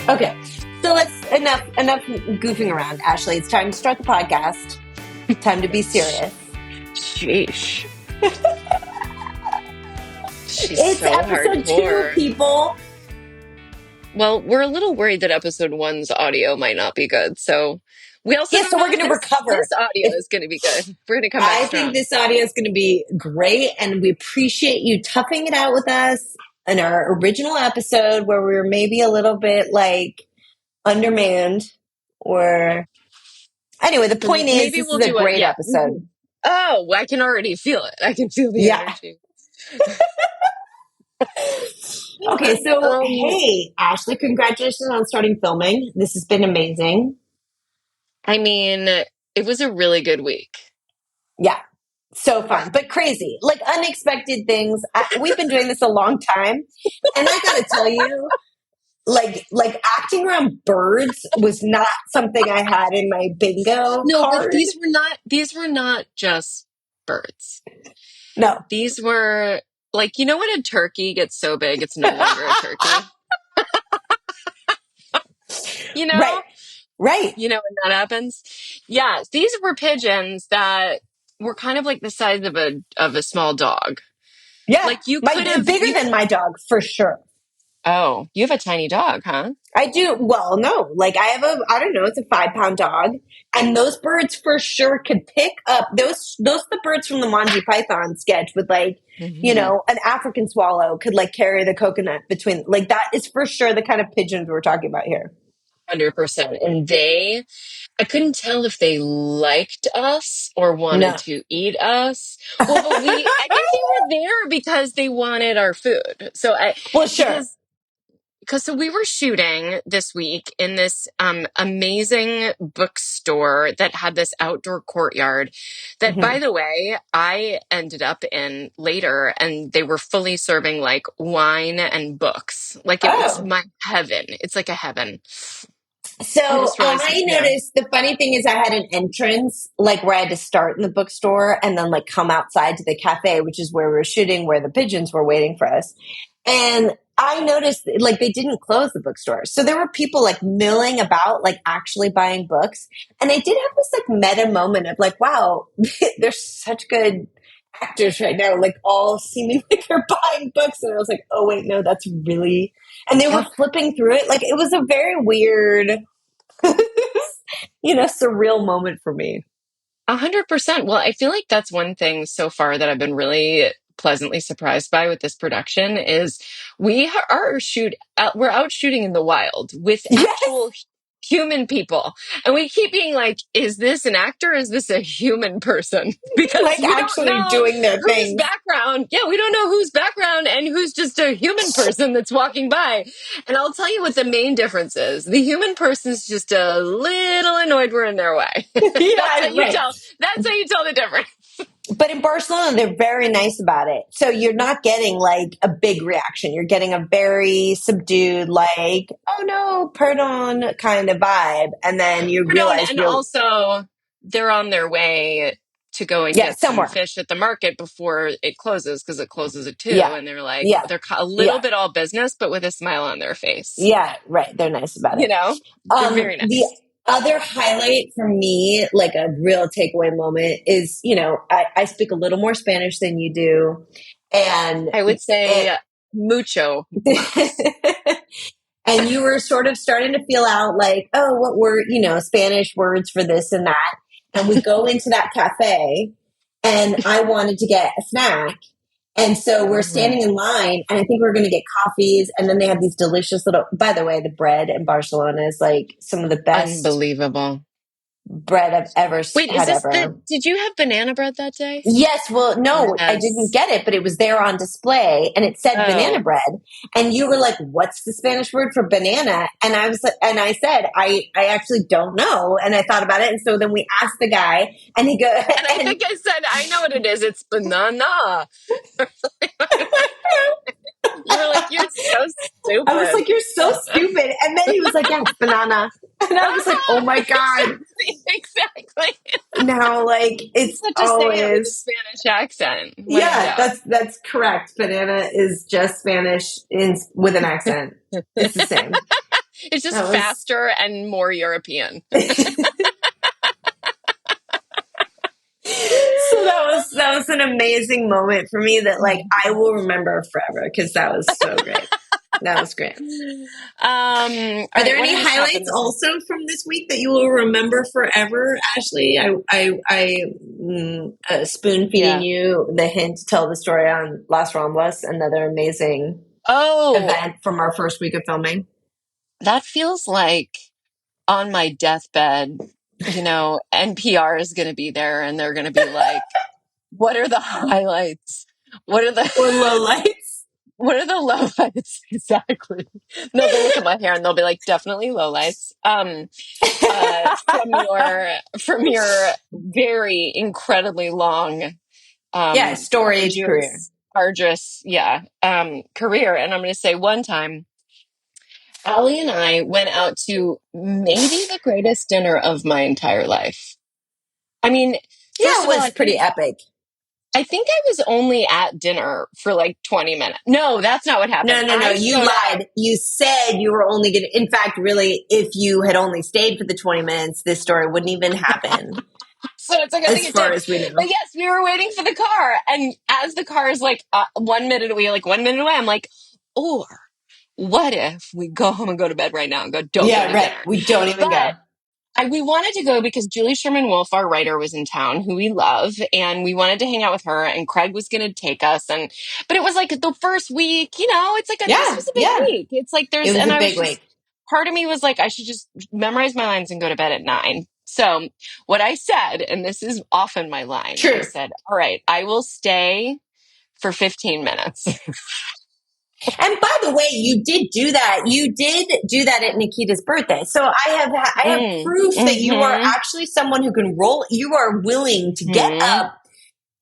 Okay, so let's enough goofing around, Ashley. It's time to start the podcast. Time to be serious. Sheesh. She's It's so episode 2, hardcore. people. Well, we're a little worried that episode one's audio might not be good. So we also Yeah, don't so know we're if going to this recover. audio If is going to be good. We're going to come back I think strong. this audio is going to be great, and we appreciate you toughing it out with us in our original episode where we were maybe a little bit like undermanned. Or anyway, the point is, Maybe this is we'll a do it. great Yeah. episode. Oh, I can already feel it. I can feel the Yeah. energy. Okay, so Um, hey, Ashley, congratulations on starting filming. This has been amazing. I mean, it was a really good week. Yeah, so fun, but crazy, like unexpected things. We've been doing this a long time, and I got to tell you, like acting around birds was not something I had in my bingo No, but card. these were not just birds. No. These were like, when a turkey gets so big it's no longer a turkey. You Right, know? right. You know when that happens? Yeah, these were pigeons that were kind of like the size of a small dog. Yeah, Like you my could have bigger you than my dog for sure. Oh, you have a tiny dog, huh? I do. Well, no, like I have I don't know, it's a 5 pound dog. And those birds for sure could pick up those are the birds from the Monty Python sketch with like, Hmm. an African swallow could like carry the coconut between, like, that is for sure the kind of pigeons we're talking about here. 100%. And I couldn't tell if they liked us or wanted No. to eat us. Well, but I think they were there because they wanted our food. Well, sure. Because so we were shooting this week in this amazing bookstore that had this outdoor courtyard that, by Hmm. the way, I ended up in later, and they were fully serving like wine and books. Like it was Oh. my heaven. It's like a heaven. I So just realized, I yeah. noticed the funny thing is I had an entrance like where I had to start in the bookstore and then like come outside to the cafe, which is where we were shooting, where the pigeons were waiting for us. And I noticed like they didn't close the bookstore. So there were people like milling about, like actually buying books. And I did have this like meta moment of like, wow, they're such good actors right now, like all seeming like they're buying books. And I was like, oh wait, no, that's really, and they were flipping through it. Like it was a very weird, surreal moment for me. 100%. Well, I feel like that's one thing so far that I've been really pleasantly surprised by with this production is we're out shooting in the wild with Yes, actual human people. And we keep being like, is this an actor? Is this a human person? Because like we don't actually know doing their whose things. background. Yeah, we don't know whose background and who's just a human person that's walking by. And I'll tell you what the main difference is. The human person's just a little annoyed we're in their way. That's how Yeah, you right. tell. That's how you tell the difference. But in Barcelona, they're very nice about it. So you're not getting like a big reaction. You're getting a very subdued, like, oh no, pardon kind of vibe. And then you Pardon, realize and you're, also they're on their way to go and yeah, get some somewhere. fish at the market before it closes because it closes at 2. Yeah, And they're like, yeah, they're a little yeah, bit all business, but with a smile on their face. yeah, right. They're nice about it. They're very The nice. other highlight for me, like a real takeaway moment, is I speak a little more Spanish than you do, and I would it, say mucho más. and you were sort of starting to feel out like, oh, what were Spanish words for this and that, and we go into that cafe, and I wanted to get a snack. And so we're Mhm. standing in line, and I think we're going to get coffees. And then they have these delicious little, by the way, the bread in Barcelona is like some of the best Unbelievable. bread I've ever Wait, is had this ever. did you have banana bread that day? Yes, well, no, I didn't Yes. get it, but it was there on display and it said banana Oh, bread. And you were like, what's the Spanish word for banana? And and I said, I actually don't know. And I thought about it. And so then we asked the guy and he go, and I and think I said, I know what it is. It's banana. You were like, you're so I was stupid. like, you're so stupid. And then he was like, yeah, it's banana. And I was like, oh my God. Exactly, exactly. Now, like, You it's just have to say it with a always, Spanish accent when in yeah, doubt. that's correct. Banana is just Spanish with an accent. It's the same. It's just That was faster and more European. so that was an amazing moment for me that like I will remember forever because that was so great. That was great. All Are there right, what any else happened highlights this week? also from this week that you will remember forever, Ashley? Spoon feeding Yeah. you the hint to tell the story on Las Ramblas, another amazing Oh, event from our first week of filming. that feels like on my deathbed, NPR is going to be there and they're going to be like, what are the highlights? What are the Or low lights. what are the lowlights exactly? No, they'll look at my hair and they'll be like, definitely lowlights. From your very incredibly long, Yeah, storied career. arduous, yeah, career. And I'm going to say one time, Allie and I went out to maybe the greatest dinner of my entire life. I mean, Yeah, first it of all, was pretty epic. I think I was only at dinner for like 20 minutes. No, that's not what happened. No. I You showed up. lied. You said you were only going to, in fact, really, if you had only stayed for the 20 minutes, this story wouldn't even happen, So it's a good thing as it far did. as we But know. yes, we were waiting for the car. And as the car is like 1 minute away, like 1 minute away, I'm like, or what if we go home and go to bed right now and don't go Yeah, to right. dinner? We don't even But go. we wanted to go because Julie Sherman Wolfe, our writer, was in town, who we love, and we wanted to hang out with her. And Craig was going to take us, but it was like the first week. It's like this Yeah, was a big yeah. week. It's like It was and a I was big just week. part of me was like I should just memorize my lines and go to bed at 9. So what I said, and this is often my line, I True. said, "All right, I will stay for 15 minutes." And by the way, you did do that. You did do that at Nikita's birthday. So I have proof that you are Mm-hmm. actually someone who can roll. You are willing to get Mm-hmm. up,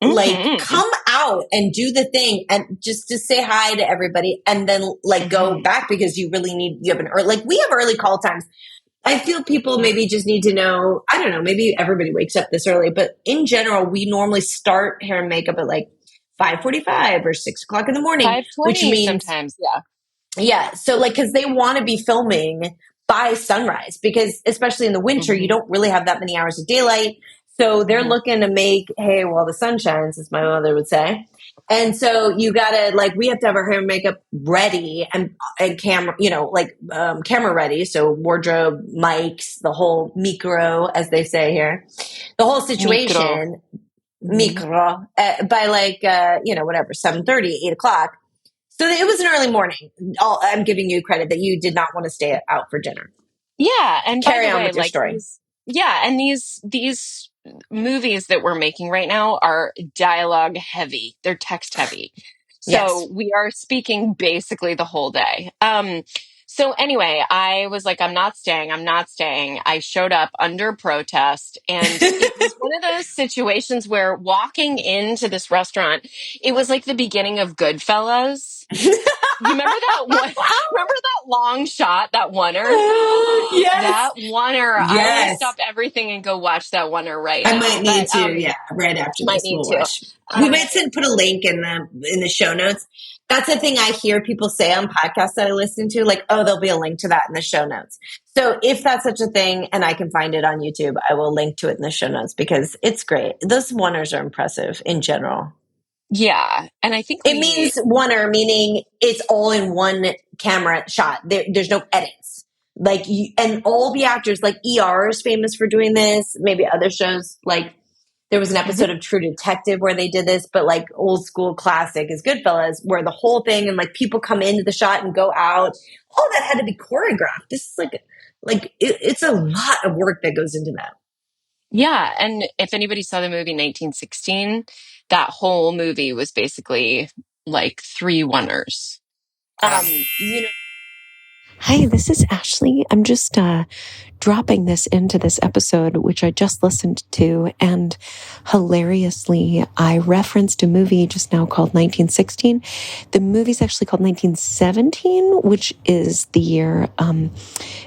like Mm-hmm. come out and do the thing, and just to say hi to everybody, and then like go Mm-hmm. back because you have an early, like we have early call times. I feel people maybe just need to know. I don't know. Maybe everybody wakes up this early, but in general, we normally start hair and makeup at like 5:45 or 6 o'clock in the morning, which 5:20 means sometimes, yeah. yeah. So like, cause they want to be filming by sunrise because especially in the winter, you Mm-hmm. don't really have that many hours of daylight. So they're Mm-hmm. looking to make hay while the sun shines, as my mother would say. And so you gotta like, we have to have our hair and makeup ready and camera, camera ready. So wardrobe, mics, the whole micro, as they say here, the whole Micro. situation, Mm-hmm. micro, by like, whatever, 7:30, 8 o'clock. So it was an early morning. I'm giving you credit that you did not want to stay out for dinner. Yeah, and by Carry the on way, with your like story. these movies that we're making right now are dialogue heavy. They're text heavy. Yes. So we are speaking basically the whole day. So anyway, I was like, I'm not staying. I'm not staying. I showed up under protest, and it was one of those situations where walking into this restaurant, it was like the beginning of Goodfellas. You remember that one? Remember that long shot, that oneer? Yes. That oneer. I want to Yes. stop everything and go watch that oneer right I might now. need But to, yeah, right after might this need we'll to. watch. We Um, might put a link in the show notes. That's the thing I hear people say on podcasts that I listen to, like, oh, there'll be a link to that in the show notes. So if that's such a thing and I can find it on YouTube, I will link to it in the show notes because it's great. Those oneers are impressive in general. yeah, and I think It means oneer, meaning it's all in one camera shot. There's no edits. Like you, and all the actors, like ER is famous for doing this. Maybe other shows, like there was an Mhm. episode of True Detective where they did this, but like old school classic is Goodfellas, where the whole thing and like people come into the shot and go out. All that had to be choreographed. This is it's a lot of work that goes into that. Yeah, and if anybody saw the movie 1916, that whole movie was basically like three oneers. Wow. You know, Hi, this is Ashley. I'm just dropping this into this episode, which I just listened to. And hilariously, I referenced a movie just now called 1916. The movie's actually called 1917, which is the year,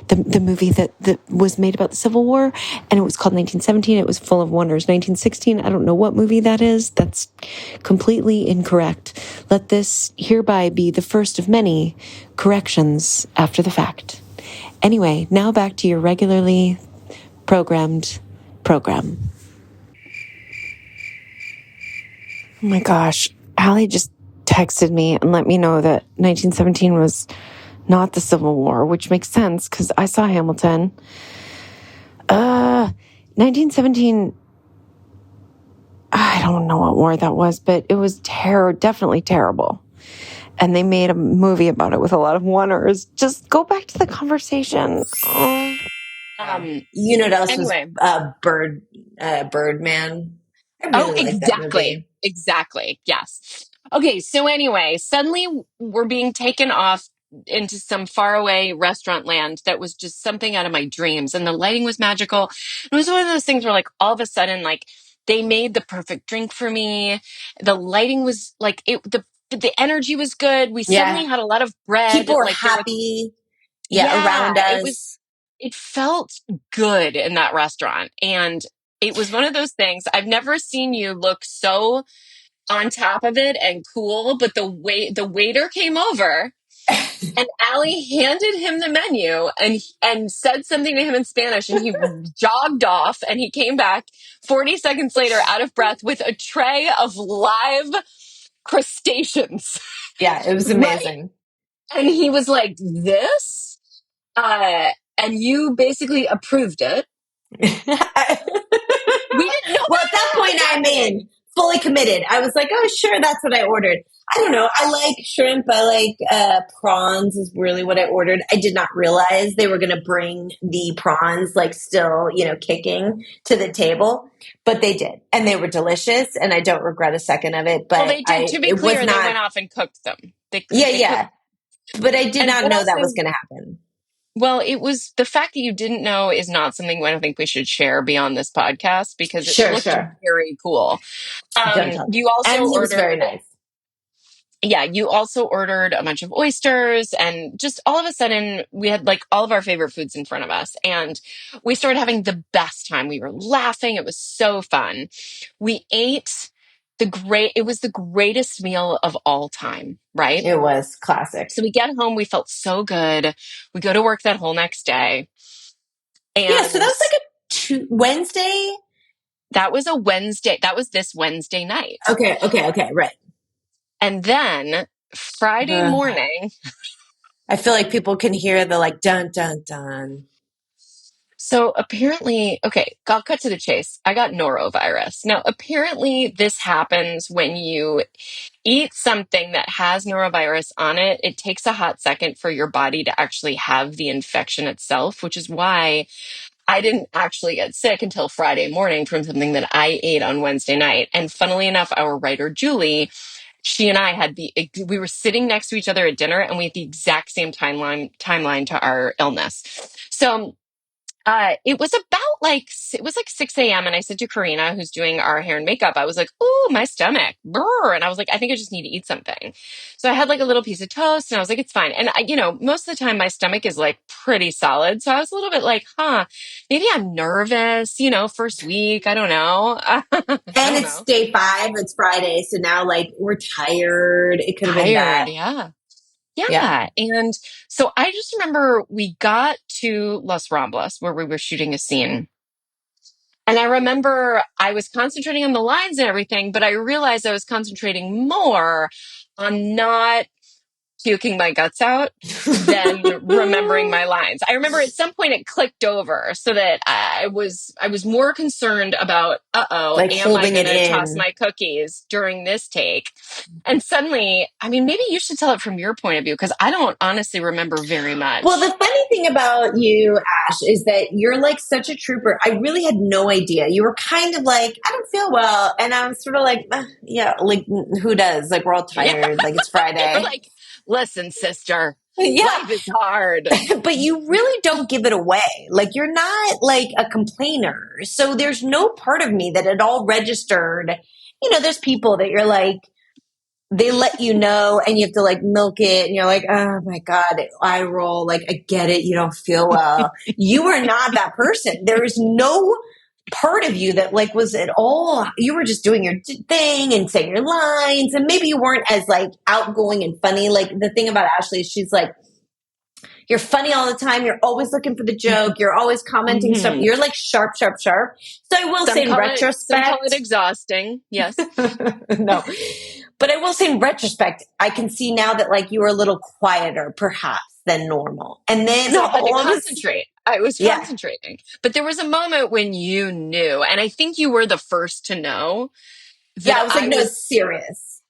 the movie that was made about the Civil War. And it was called 1917. It was full of wonders. 1916, I don't know what movie that is. That's completely incorrect. Let this hereby be the first of many corrections after the fact. Anyway, now back to your regularly programmed program. Oh my gosh. Allie just texted me and let me know that 1917 was not the Civil War, which makes sense because I saw Hamilton. 1917, I don't know what war that was, but it was definitely terrible. And they made a movie about it with a lot of wonders. Just go back to the conversation. Oh. You know what else was Anyway. Birdman? I Oh, really like that exactly. movie. Exactly. Yes. Okay. So anyway, suddenly we're being taken off into some faraway restaurant land that was just something out of my dreams. And the lighting was magical. It was one of those things where like all of a sudden, like they made the perfect drink for me. The lighting was like the energy was good. We suddenly Yeah. had a lot of bread. People were Like there was, happy. Yeah, around yeah, us. it felt good in that restaurant. And it was one of those things. I've never seen you look so on top of it and cool, but the waiter came over and Allie handed him the menu and said something to him in Spanish and he jogged off and he came back 40 seconds later out of breath with a tray of live crustaceans. Yeah, it was Right? amazing. And he was like, "This?" And you basically approved it. We didn't know Well, at that what point, was I'm happening. in, fully committed. I was like, oh, sure, that's what I ordered. I don't know. I like shrimp. I like prawns is really what I ordered. I did not realize they were going to bring the prawns like still, kicking to the table, but they did. And they were delicious. And I don't regret a second of it, Well, but they did. To be it was clear, they not, went off and cooked them. yeah, They cooked. yeah. But I did And not what know that also? was going to happen. Well, it was the fact that you didn't know is not something I don't think we should share beyond this podcast because it Sure, looked sure. very cool. Don't tell me. You also And he was very ordered. nice. Yeah, you also ordered a bunch of oysters, and just all of a sudden, we had like all of our favorite foods in front of us, and we started having the best time. We were laughing. It was so fun. We ate it was the greatest meal of all time, right? It was classic. So we get home, we felt so good. We go to work that whole next day, Yeah, so that and was like Wednesday. that was a Wednesday. That was this Wednesday night. Okay, right. And then Friday Uh, morning, I feel like people can hear the like dun dun dun. so apparently, okay, I'll cut to the chase. I got norovirus. Now, apparently, this happens when you eat something that has norovirus on it. It takes a hot second for your body to actually have the infection itself, which is why I didn't actually get sick until Friday morning from something that I ate on Wednesday night. And funnily enough, our writer, Julie, she and I we were sitting next to each other at dinner and we had the exact same timeline to our illness. So it was it was like 6 a.m. And I said to Karina, who's doing our hair and makeup, I was like, "Ooh, my stomach. Brr." And I was like, I think I just need to eat something. So I had like a little piece of toast and I was like, it's fine. And most of the time my stomach is like pretty solid. So I was a little bit like, maybe I'm nervous, first week. I don't know. I And don't it's know. day 5. It's Friday, so now like we're tired. It could have been Tired. that. Yeah. Yeah. Yeah. And so I just remember we got to Los Ramblas where we were shooting a scene. And I remember I was concentrating on the lines and everything, but I realized I was concentrating more on not puking my guts out than remembering my lines. I remember at some point it clicked over so that I was more concerned about, uh-oh, Like am I holding going it to toss in. my cookies during this take? And suddenly, I mean, maybe you should tell it from your point of view because I don't honestly remember very Well, the much. funny thing about you, Ash, is that you're like such a trooper. I really had no idea. You were kind of like, I don't feel well. And I was sort of like, yeah, like who does? Like we're all Yeah, tired. Like it's you're Friday. like, listen, sister, Yeah. life is hard. But you really don't give it away. Like you're not like a complainer. So there's no part of me that it all registered. There's people that you're like, they let you know and you have to like milk it and you're like, oh my God, I roll. Like, I get it. You don't feel well. You are not that person. There is no part of you that like was at all. You were just doing your thing and saying your lines. And maybe you weren't as like outgoing and funny. Like the thing about Ashley is she's like, You're funny all the time. You're always looking for the joke. You're always commenting stuff. Mhm. You're like sharp, sharp, sharp. So I will say in Some call it retrospect, exhausting. Yes. no, but I will say in retrospect, I can see now that like you were a little quieter perhaps than normal. And then No, I had to all of a concentrate. I was yeah. concentrating. But there was a moment when you knew, and I think you were the first to know Yeah, that I was like, I no, was, it's serious.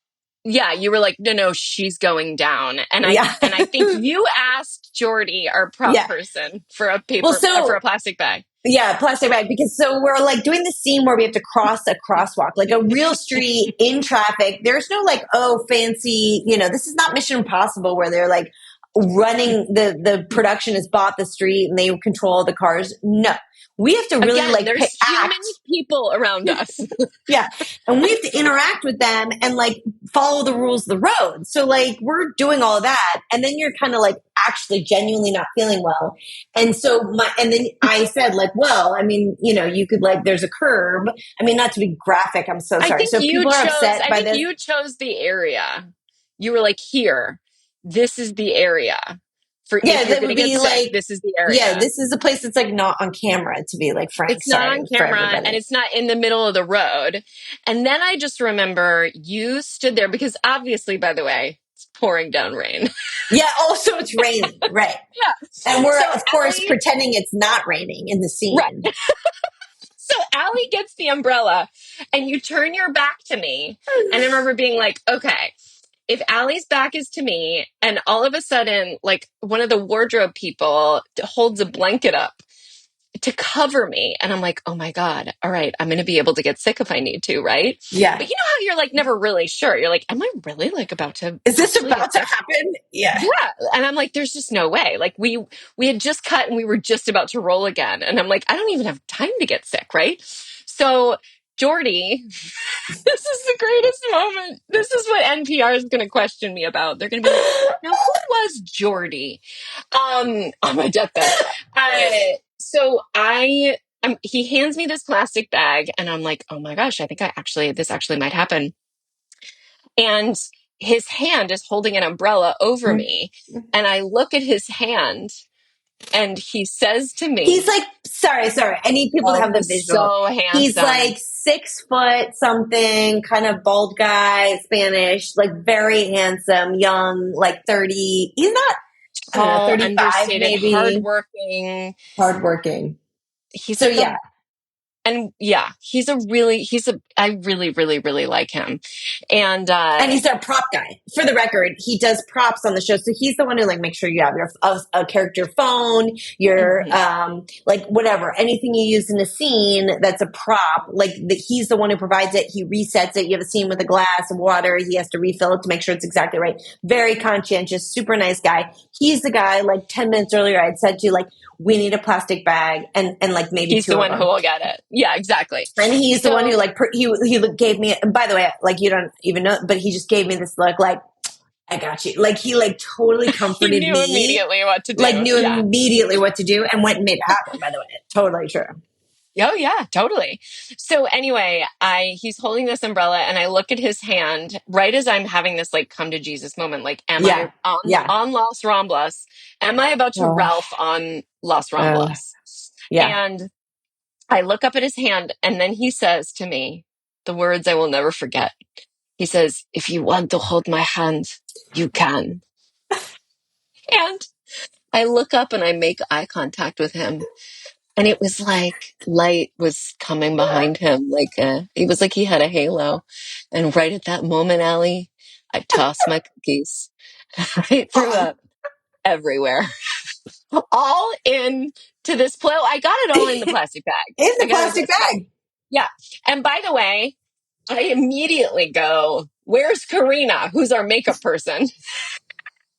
yeah, you were like, no, no, she's going down. Yeah. And I think you asked Jordy, our prop Yeah. person, for Well, for a so plastic bag. yeah, plastic bag. Because so we're like doing the scene where we have to cross a crosswalk, like a real street in traffic. There's no like, oh, fancy, this is not Mission Impossible where they're like running the production has bought the street and they control the cars. No. We have to really Again, like there's human act. people around us. Yeah. And we have to interact with them and like follow the rules of the road. So like we're doing all that. And then you're kind of like actually genuinely not feeling well. And so and then I said like, well, I mean, you could like, there's a curb. I mean, not to be graphic. I'm so sorry. So if people are upset I by think this. you chose the area. You were like, here, this is the area. For Yeah, if you're that going would to get be sick, like, this is the yeah, area. this is a place that's like not on camera to be like frank. It's not Sorry on for camera and everybody. it's not in the middle of the road. And then I just remember you stood there because obviously, by the way, it's pouring down rain. Yeah. Also, it's raining. Right. Yeah. And we're, So of course, Allie, pretending it's not raining in the right. scene. So Allie gets the umbrella and you turn your back to me. And I remember being like, okay, if Allie's back is to me and all of a sudden, like one of the wardrobe people holds a blanket up to cover me. And I'm like, oh my God, all right, I'm going to be able to get sick if I need to, right? Yeah. But you know how you're like never really sure. You're like, am I really like about to Is this actually get about to sick? happen? Yeah. Yeah. And I'm like, there's just no way. Like we had just cut and we were just about to roll again. And I'm like, I don't even have time to get sick, right? So Jordy, this is the greatest moment. This is what NPR is going to question me about. They're going to be like, now who was Jordy? On my deathbed. So he hands me this plastic bag and I'm like, oh my gosh, I think this actually might happen. And his hand is holding an umbrella over me. And I look at his hand and he says to He's me, like, sorry. I need people to oh, have the he's visual. so He's handsome. like 6 foot something, kind of bald guy, Spanish, like very handsome, young, like 30. He's not, I don't know, Tall, 35 understated, maybe, hardworking. hardworking. He's So like yeah. I really, really, really like him. And And he's our prop guy. For the record, he does props on the show. So he's the one who like makes sure you have your a character phone, your mhm. like whatever, anything you use in a scene that's a prop. Like he's the one who provides it. He resets it. You have a scene with a glass of water. He has to refill it to make sure it's exactly right. Very conscientious, super nice guy. He's the guy. Like 10 minutes earlier, I had said to you like, we need a plastic bag and like maybe He's two the of one who them. will get it. Yeah, exactly. And he's the one who So like he gave me. And by the way, like you don't even know, but he just gave me this look like I got you. Like he like totally he comforted knew me. immediately what to Like do. knew Yeah. immediately what to do and went and made it happen. By the way, totally true. Oh yeah, totally. So anyway, he's holding this umbrella and I look at his hand right as I'm having this like come to Jesus moment. Like, am I Yeah, yeah, on Los Ramblas? Am I about to oh, Ralph on Los Ramblas? yeah. And I look up at his hand and then he says to me the words I will never forget. He says, if you want to hold my hand, you can. And I look up and I make eye contact with him. And it was like light was coming behind him. It was like he had a halo. And right at that moment, Allie, I tossed my cookies. I threw up everywhere. All in to this play. I got it all in the plastic bag. In I the got it in the plastic plastic bag. bag. Yeah. And by the way, I immediately go, where's Karina, who's our makeup person?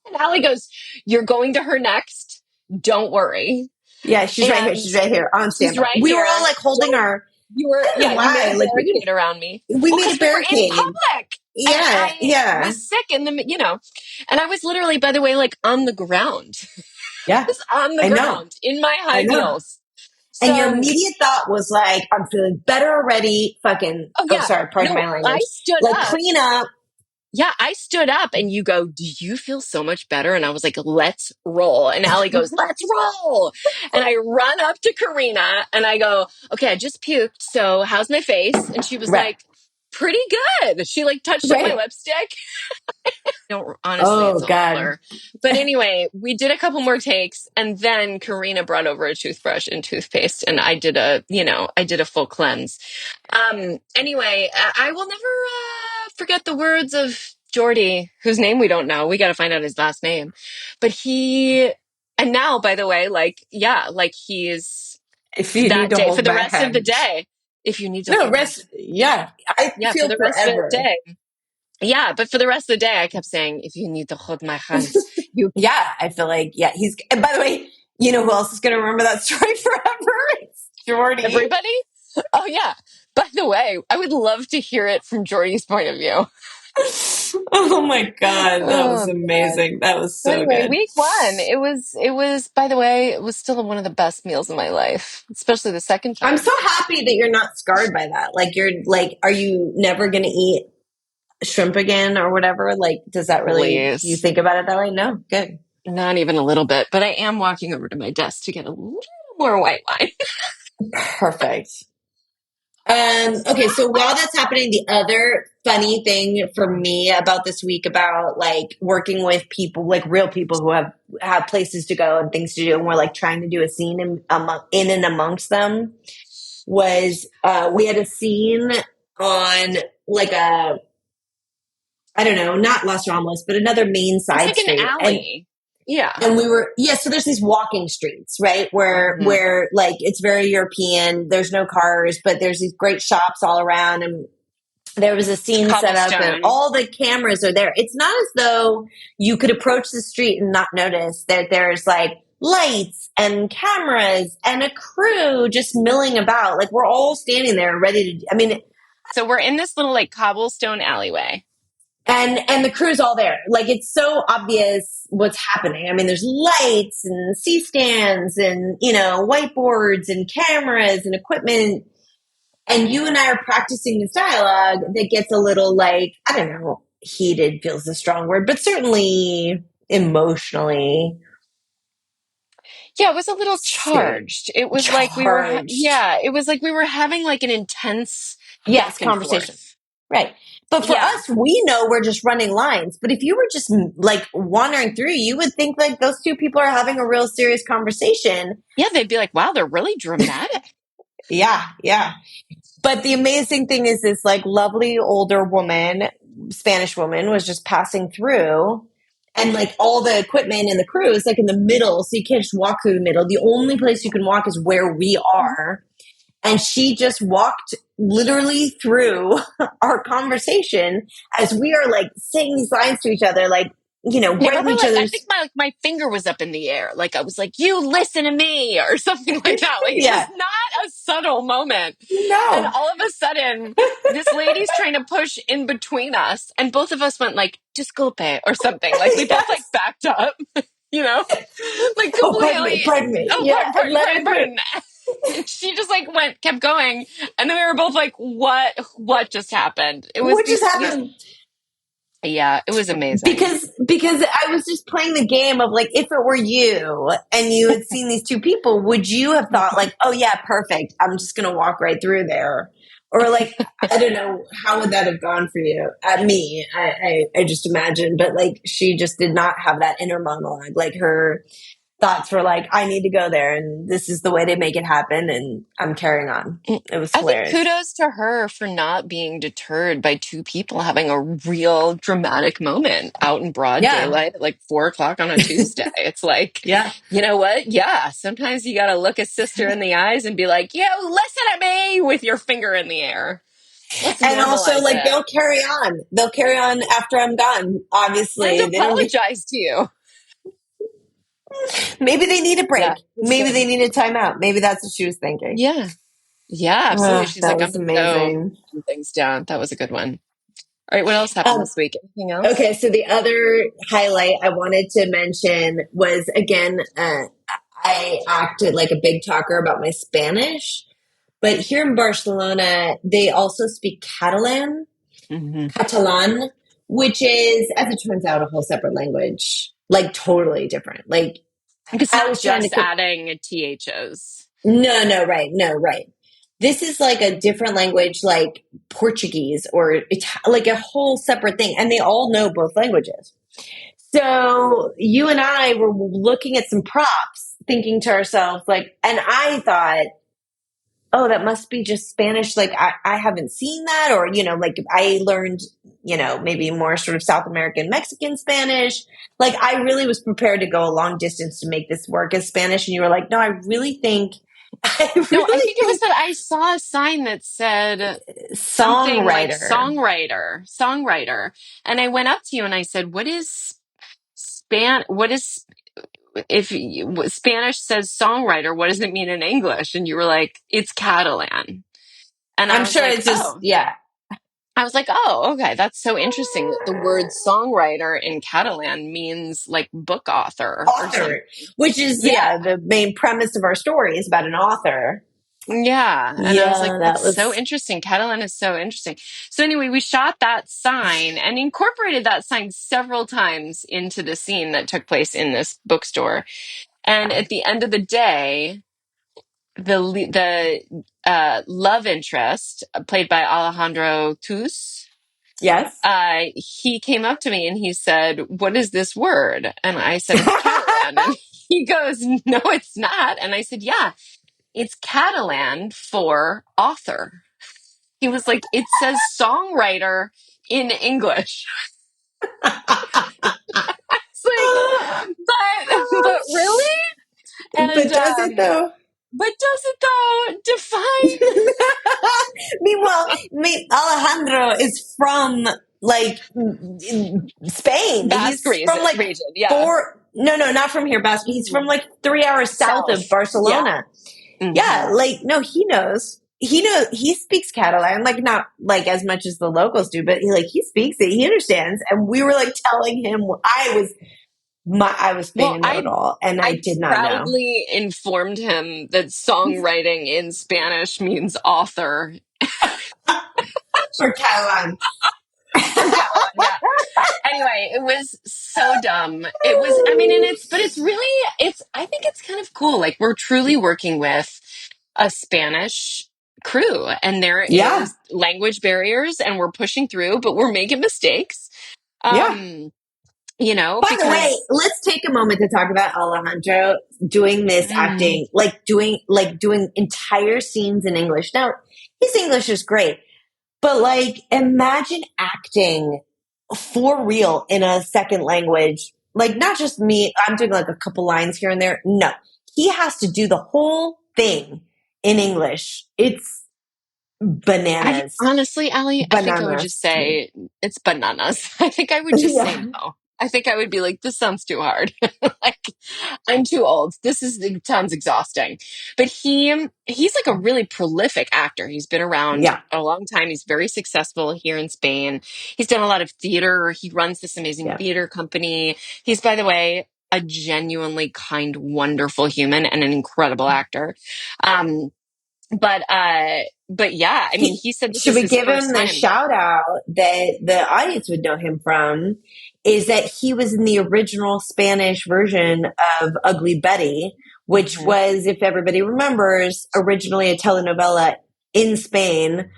And Allie goes, you're going to her next. Don't worry. Yeah, she's right here. And She's right here on she's standby. right We were all here. like holding Don't, our. I don't know you made why. a Like barricade around me. we Well, made a because we were in barricade. public. And Yeah, I yeah, was sick and I was literally, by the way, like on the ground. yeah. Just on the I know. ground in my I high know. heels. And your So, immediate thought was like, I'm feeling better already. Fucking. oh Oh, yeah. sorry. Pardon No, my I language. stood Like up. clean up. Yeah, I stood up and you go, "Do you feel so much better?" And I was like, "Let's roll." And Allie goes, "Let's roll." And I run up to Karina and I go, "Okay, I just puked. So how's my face?" And she was Right. like, "Pretty good." She like touched up my Right. lipstick. Don't honestly, it's Oh all a God. blur. But anyway, we did a couple more takes and then Karina brought over a toothbrush and toothpaste and I did a full cleanse. Anyway, I will never forget the words of Jordy, whose name we don't know. We got to find out his last name. But and now, by the way, like, yeah, like he's If you need that to day for hold the my rest of the hand. day. If you need to No, hold my rest. hand. Yeah. I Yeah, for feel the rest of the forever. day. Yeah, but for the rest of the day, I kept saying, if you need to hold my hand, you. Yeah. I feel like, yeah, and by the way, you know who else is going to remember that story forever? It's Jordy. Everybody? Oh, yeah. By the way, I would love to hear it from Jordy's point of view. Oh my God. That was Oh, man. amazing. That was So so anyway, good. week one, it was, by the way, it was still one of the best meals of my life, especially the second I'm time. so happy that you're not scarred by that. Like, you're like, are you never going to eat shrimp again or whatever? Like, does that really, do you Please. think about it that way? No. Good. Not even a little bit, but I am walking over to my desk to get a little more white wine. Perfect. Okay, so while that's happening, the other funny thing for me about this week about like working with people, like real people who have places to go and things to do, and we're like trying to do a scene in and amongst them, was we had a scene on like a, I don't know, not Las Ramblas, but another main It's side like an street, alley. Yeah. and we were, yeah, so there's these walking streets, right, Hmm. where like it's very European, there's no cars, but there's these great shops all around, and there was a It's scene set up and cobblestone. all the cameras are there. It's not as though you could approach the street and not notice that there's like lights and cameras and a crew just milling about. Like, we're all standing there ready to, I mean, So we're in this little like cobblestone alleyway. and the crew's all there. Like, it's so obvious what's happening. I mean, there's lights and C stands and, whiteboards and cameras and equipment, and you and I are practicing this dialogue that gets a little, like, I don't know, heated feels a strong word, but certainly emotionally Yeah, it was a little stimulating. charged. It was like Charged. it was like we were having like an intense Yes, back and conversation. forth. Right. But for Yeah. us, we know we're just running lines. But if you were just like wandering through, you would think like those two people are having a real serious conversation. Yeah, they'd be like, "Wow, they're really dramatic." Yeah, yeah. But the amazing thing is this like lovely older woman, Spanish woman, was just passing through, and like all the equipment and the crew is like in the middle, so you can't just walk through the middle. The only place you can walk is where we are. And she just walked literally through our conversation as we are like saying these lines to each other, like, I right in remember, each like, I think other's. my finger was up in the air, like I was like, "You listen to me," or something like that. Like it was Yeah. not a subtle moment, and No. all of a sudden, this lady's trying to push in between us, and both of us went like "disculpe" or something. Like we both like Yes. backed up, you know, like Oh, pardon me. completely. Pardon me. Oh, Yeah. pardon, And pardon, let pardon, her through. pardon. And she just like kept going, and then we were both like, What just happened?" It was What just these. happened? Yeah, it was amazing. Because I was just playing the game of like, if it were you and you had seen these two people, would you have thought like, oh yeah, perfect, I'm just gonna walk right through there? Or like, I don't know, how would that have gone for you? At me, I just imagine, but like, she just did not have that inner monologue. Like, her thoughts were like, I need to go there and this is the way to make it happen, and I'm carrying on. Mm, It was I think hilarious. kudos to her for not being deterred by two people having a real dramatic moment out in broad Yeah. daylight at like 4 o'clock on a Tuesday. It's like, Yeah. you know what? Yeah, sometimes you got to look a sister in the eyes and be like, "Yo, listen to me," with your finger in the air. Let's And also, normalize like, it they'll carry on after I'm gone. and Obviously, they don't need, apologize to you. maybe they need a Yeah, break. it was Maybe good. they need a timeout. Maybe that's what she was thinking. Yeah. Yeah, absolutely. Oh, She's that like, "I'm was going to go amazing. calm things down." That was a good one. All right, what else happened Um, this week? Anything else? okay, so the other highlight I wanted to mention was, again, I acted like a big talker about my Spanish, but here in Barcelona, they also speak Catalan, Hmm. Catalan, which is, as it turns out, a whole separate language, like totally different. Like It's I not was trying just to, adding THs. no, right. This is like a different language, like Portuguese or like a whole separate thing, and they all know both languages. So you and I were looking at some props, thinking to ourselves, like, and I thought, oh, that must be just Spanish. Like, I haven't seen that. Or, like I learned, maybe more sort of South American Mexican Spanish. Like, I really was prepared to go a long distance to make this work as Spanish. And you were like, no, I really think, I No, I really think it was think that I saw a sign that said something like songwriter. songwriter. And I went up to you and I said, what is, if Spanish says songwriter, what does it mean in English? And you were like, it's Catalan. And I'm sure it's just, yeah. I was like, oh, okay. That's so interesting that the word songwriter in Catalan means like book author or something. Author, which is, Yeah. yeah, the main premise of our story is about an author. Yeah. And I was like, Yeah, that that's so was, interesting. Catalan is so interesting. So anyway, we shot that sign and incorporated that sign several times into the scene that took place in this bookstore. And at the end of the day, the love interest played by Alejandro Tus, yes. he came up to me and he said, "What is this word?" And I said, "It's Catalan." And he goes, "No, it's not." And I said, "Yeah, it's Catalan for author." He was like, "It says songwriter in English." It's like, but really? And But does it though? but does it though? Define Meanwhile, Alejandro is from like Spain. Basque He's from like region. Yeah. four. No, not from here, Basque. He's from Mm. like 3 hours south of South. Yeah. Barcelona. Yeah, Hmm. like no, he knows. He knows. He speaks Catalan, like not like as much as the locals do, but he speaks it. He understands. And we were like telling him I was Well, failing not at all, and I I did not know proudly informed him that songwriting in Spanish means author for Catalan. for Catalan. Yeah. Anyway, it was so dumb. It was, I mean, and but it's really, I think it's kind of cool. Like, we're truly working with a Spanish crew, and there Yeah, is language barriers, and we're pushing through, but we're making mistakes. yeah. Um, By the way, because, let's take a moment to talk about Alejandro doing this mm, acting, like doing entire scenes in English. Now, his English is great, but like imagine acting for real in a second language. Like not just me, I'm doing like a couple lines here and there. No. He has to do the whole thing in English. It's I bananas. honestly, Allie, I think I would just Bananas to me. say it's bananas. I think I would just say Yeah. no. I think I would be like, this sounds too hard. Like, I'm too old. It sounds exhausting. But he's like a really prolific actor. He's been around Yeah. a long time. He's very successful here in Spain. He's done a lot of theater. He runs this amazing Yeah. theater company. He's, by the way, a genuinely kind, wonderful human and an incredible actor. Um, but yeah, I mean, he said this Should is we his give first him the time. shout out that the audience would know him from? Is that he was in the original Spanish version of Ugly Betty, which Hmm. was, if everybody remembers, originally a telenovela in Spain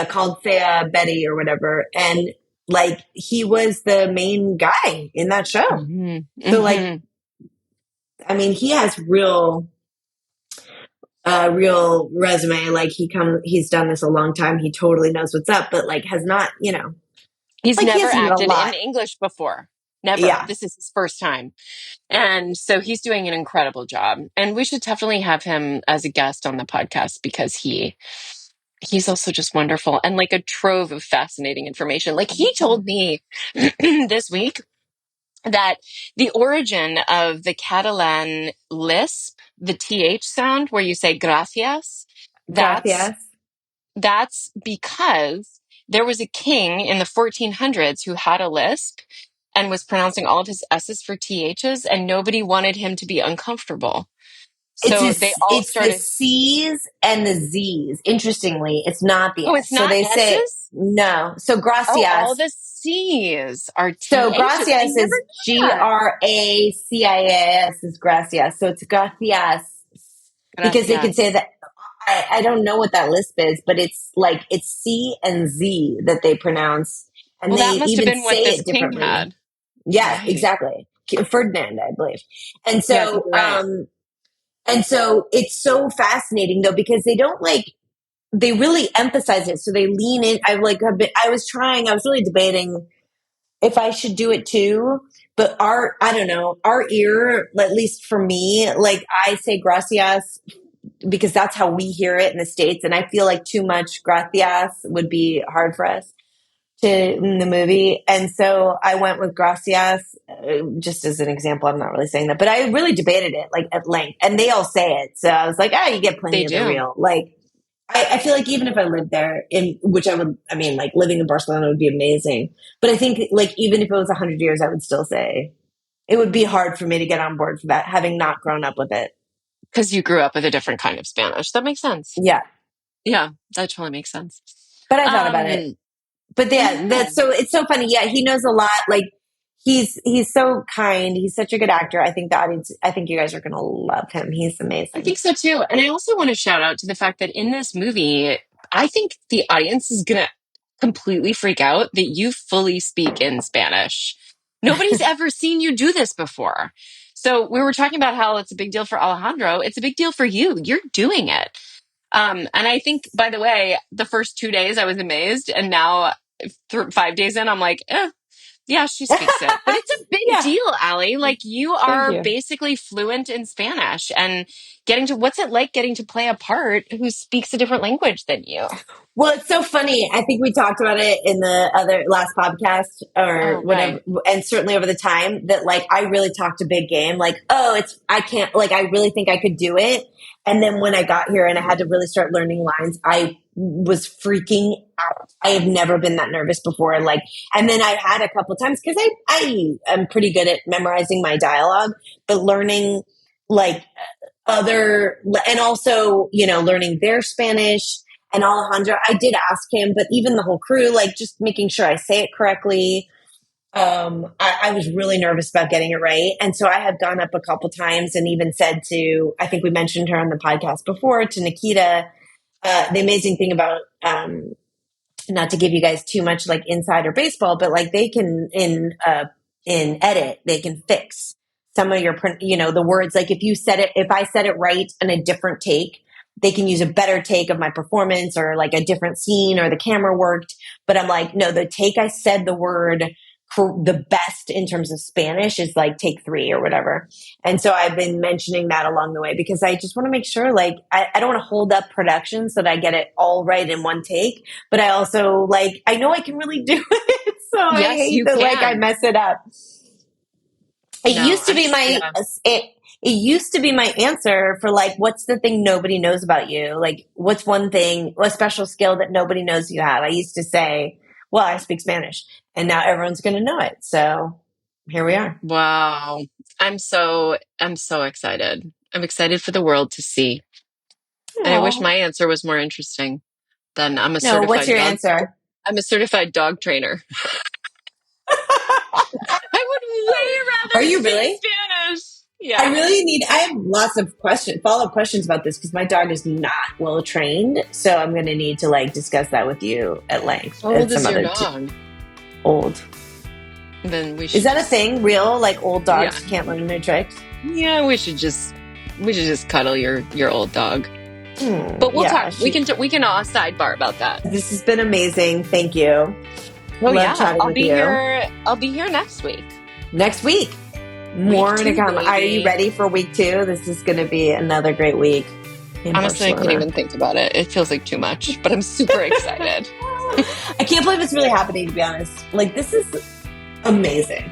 called Sea Betty or whatever. And like he was the main guy in that show. Hmm. So, like, Hmm. I mean, he has real resume. Like he's done this a long time. He totally knows what's up, but like has not, He's like he never hasn't done a acted in lot. English before. Never. Yeah. This is his first time. And so he's doing an incredible job. And we should definitely have him as a guest on the podcast because he's also just wonderful and like a trove of fascinating information. Like he told me this week that the origin of the Catalan lisp, the TH sound where you say gracias, that's Gracias. That's because there was a king in the 1400s who had a lisp and was pronouncing all of his S's for THs, and nobody wanted him to be uncomfortable. So they all It's the started. C's and the Z's. Interestingly, it's not the Oh, S. it's So not they say S's? no. So Oh, all gracias. the C's are So THs. I gracias never is knew that. GRACIAS is gracias. So it's gracias because they could say Gracias. that. I don't know what that lisp is, but it's like it's C and Z that they pronounce, and Well, they that must have even been what say this it king differently. had. Yeah, Right. exactly. Ferdinand, I believe. And Yeah, I think so, you're right. it's so fascinating though because they don't like they really emphasize it. So they lean in. I was really debating if I should do it too. But I don't know, our ear, at least for me, like I say gracias because that's how we hear it in the States. And I feel like too much gracias would be hard for us to in the movie. And so I went with gracias just as an example. I'm not really saying that, but I really debated it like at length and they all say it. So I was like, you get They plenty of the do. real. Like, I feel like even if I lived there, in which I mean, like living in Barcelona would be amazing. But I think like even if it was 100 years, I would still say it would be hard for me to get on board for that, having not grown up with it. Because you grew up with a different kind of Spanish. That makes sense. Yeah, Yeah, that totally makes sense. but I thought about it. Um, But yeah, yeah. it's so funny. Yeah, he knows a lot. Like he's so kind. He's such a good actor. I think the audience. I think you guys are gonna love him. He's I amazing. think so too. And I also want to shout out to the fact that in this movie, I think the audience is going to completely freak out that you fully speak in Spanish. Nobody's ever seen you do this before. So we were talking about how it's a big deal for Alejandro. It's a big deal for you. You're doing it. And I think, by the way, the first 2 days I was amazed. And now 5 days in, I'm like, yeah, she speaks it. But it's a big Yeah, deal, Allie. Like you thank are you. basically fluent in Spanish and what's it like getting to play a part who speaks a different language than you? Well, it's so funny. I think we talked about it in the other last podcast or Oh, whatever, right. and certainly over the time that like I really talked a big game. Like, I can't. Like, I really think I could do it. And then when I got here and I had to really start learning lines, I was freaking out. I have never been that nervous before. Like, and then I had a couple times because I am pretty good at memorizing my dialogue, but learning like and also learning their Spanish and Alejandro. I did ask him, but even the whole crew, like just making sure I say it correctly. I was really nervous about getting it right. And so I have gone up a couple times and even said to, I think we mentioned her on the podcast before, to Nikita, the amazing thing about, not to give you guys too much like insider baseball, but like they can in edit, they can fix some of your, the words. Like if I said it right in a different take, they can use a better take of my performance or like a different scene or the camera worked. But I'm like, no, the take I said the word the best in terms of Spanish is like take 3 or whatever. And so I've been mentioning that along the way because I just want to make sure like I don't want to hold up production so that I get it all right in one take. But I also like I know I can really do it. So I Yes, hate you that like I can. mess it up. It No, used to be yeah. it used to be my answer for like what's the thing nobody knows about you? Like what's one thing, a special skill that nobody knows you have? I used to say, well, I speak Spanish, and now everyone's going to know it. So here we are. Wow. I'm so excited. I'm excited for the world to see. And I wish Oh my answer was more interesting than no, what's your answer? I'm a certified dog trainer. I would way Are rather you speak really? Spanish. Yeah. I have lots of follow up questions about this because my dog is not well trained. So I'm going to need to like discuss that with you at length How at old some is your other dog? old. Then we Is should that a just thing? Real? Like old yeah. dogs can't learn new tricks? Yeah, we should just cuddle your old dog. But we'll Yeah. talk. We can all sidebar about that. This has been amazing. Thank you. Oh Love yeah. chatting with you. I'll be here next week. Next week, Week more to 2, come. Are you baby. ready for week 2? This is going to be another great week in Honestly, I can't Barcelona. even think about it. It feels like too much, but I'm super excited. I can't believe it's really happening, to be honest. Like, this is amazing.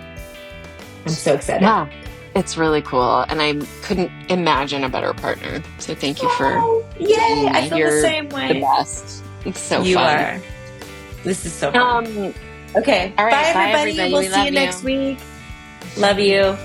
I'm so excited. Yeah. It's really cool. And I couldn't imagine a better partner. So thank you for Yay! letting I me feel the hear same the way. best. It's so You fun. are. This is so fun. Um, Okay. all right. Bye, Bye, everybody. everybody. We'll We see love you you. next week. Love you.